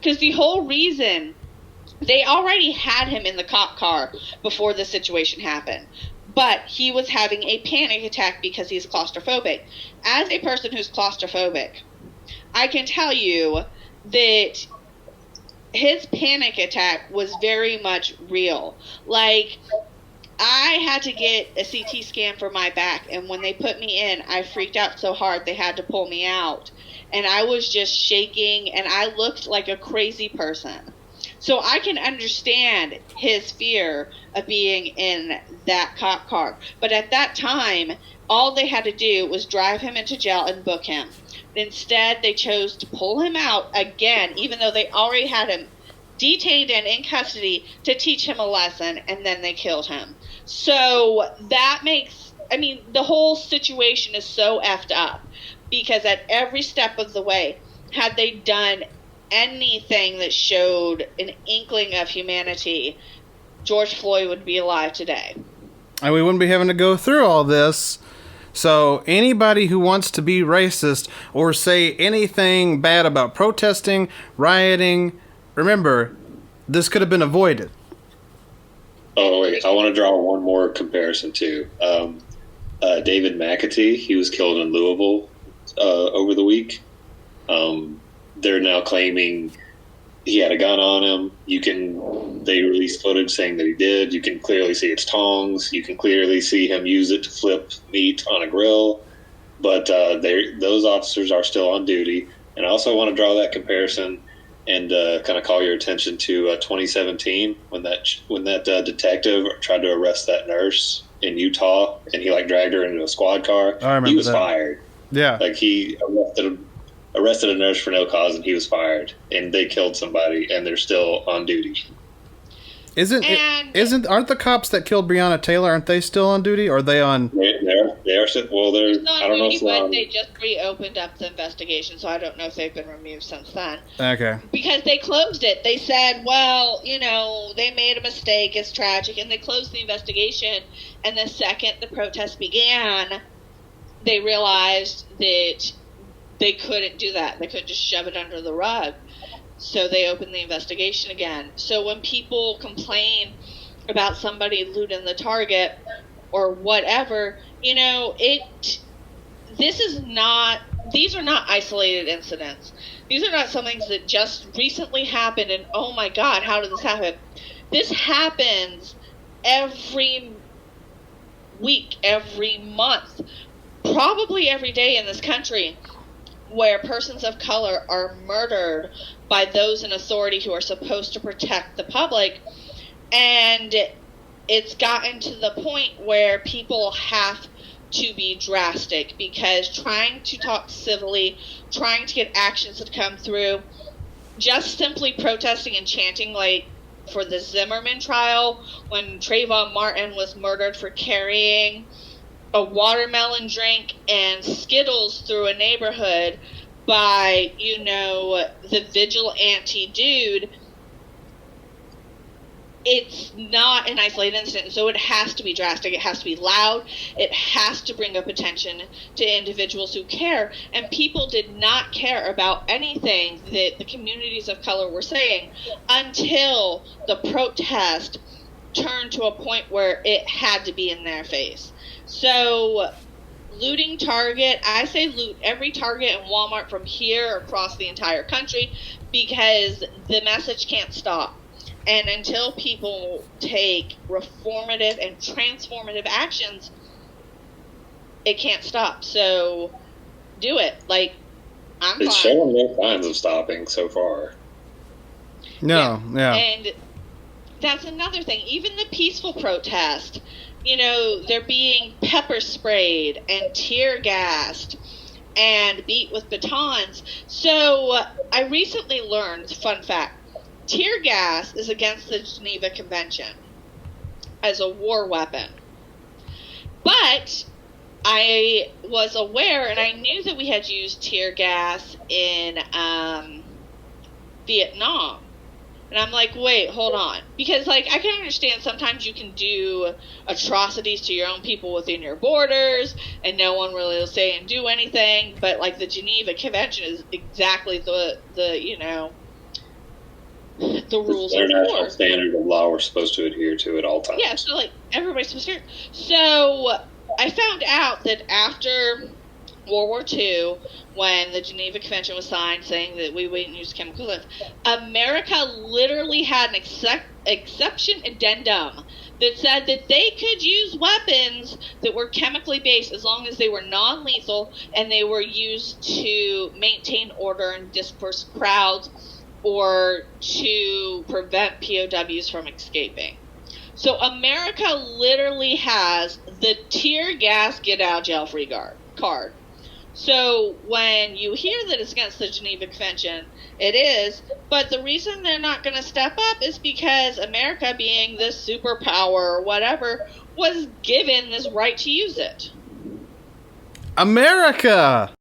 Because the whole reason, they already had him in the cop car before the situation happened. But he was having a panic attack because he's claustrophobic. As a person who's claustrophobic, I can tell you that his panic attack was very much real. Like, I had to get a CT scan for my back, and when they put me in, I freaked out so hard they had to pull me out. And I was just shaking, and I looked like a crazy person. So I can understand his fear of being in that cop car. But at that time, all they had to do was drive him into jail and book him. Instead, they chose to pull him out again, even though they already had him detained and in custody, to teach him a lesson, and then they killed him. So that makes, I mean, the whole situation is so effed up, because at every step of the way, had they done anything that showed an inkling of humanity, George Floyd would be alive today. And we wouldn't be having to go through all this. So anybody who wants to be racist or say anything bad about protesting, rioting, remember, this could have been avoided. Oh, wait. I want to draw one more comparison, too. David McAtee, he was killed in Louisville over the week. They're now claiming he had a gun on him. They released footage saying that he did. You can clearly see its tongs. You can clearly see him use it to flip meat on a grill. But those officers are still on duty. And I also want to draw that comparison and kind of call your attention to 2017 when that detective tried to arrest that nurse in Utah, and he dragged her into a squad car. I remember he was that. fired. Yeah, He arrested a nurse for no cause, and he was fired. And they killed somebody, and they're still on duty. Aren't the cops that killed Breonna Taylor, aren't they still on duty? Or are they on? They are still. Well, they're. I don't know if but they just reopened up the investigation, so I don't know if they've been removed since then. Okay. Because they closed it. They said, well, they made a mistake. It's tragic, and they closed the investigation. And the second the protest began, they realized that they couldn't do that. They couldn't just shove it under the rug. So they opened the investigation again. So when people complain about somebody looting the Target or whatever, these are not isolated incidents. These are not some things that just recently happened and, oh my God, how did this happen? This happens every week, every month, probably every day in this country, where persons of color are murdered by those in authority who are supposed to protect the public. And it's gotten to the point where people have to be drastic, because trying to talk civilly, trying to get actions to come through, just simply protesting and chanting, like for the Zimmerman trial, when Trayvon Martin was murdered for carrying a watermelon drink and Skittles through a neighborhood by, the vigilante dude, it's not an isolated incident, so it has to be drastic, it has to be loud, it has to bring up attention to individuals who care, and people did not care about anything that the communities of color were saying until the protest turned to a point where it had to be in their face. So, looting Target, I say loot every Target and Walmart from here across the entire country, because the message can't stop. And until people take reformative and transformative actions, it can't stop. So, do it. I'm It's fine. showing no signs of stopping so far. No, yeah. And that's another thing. Even the peaceful protest, they're being pepper sprayed and tear gassed and beat with batons. So I recently learned, fun fact, tear gas is against the Geneva Convention as a war weapon. But I was aware, and I knew that we had used tear gas in Vietnam. And I'm like, wait, hold on. Because, I can understand sometimes you can do atrocities to your own people within your borders, and no one really will say and do anything. But, the Geneva Convention is exactly the the rules their of national war. standard of law we're supposed to adhere to at all times. Yeah, so like everybody's supposed to. So I found out that after World War II, when the Geneva Convention was signed saying that we wouldn't use chemical weapons, America literally had an exception addendum that said that they could use weapons that were chemically based as long as they were non-lethal and they were used to maintain order and disperse crowds or to prevent POWs from escaping. So America literally has the tear gas get out of jail free card. So when you hear that it's against the Geneva Convention, it is, but the reason they're not going to step up is because America, being this superpower or whatever, was given this right to use it. America!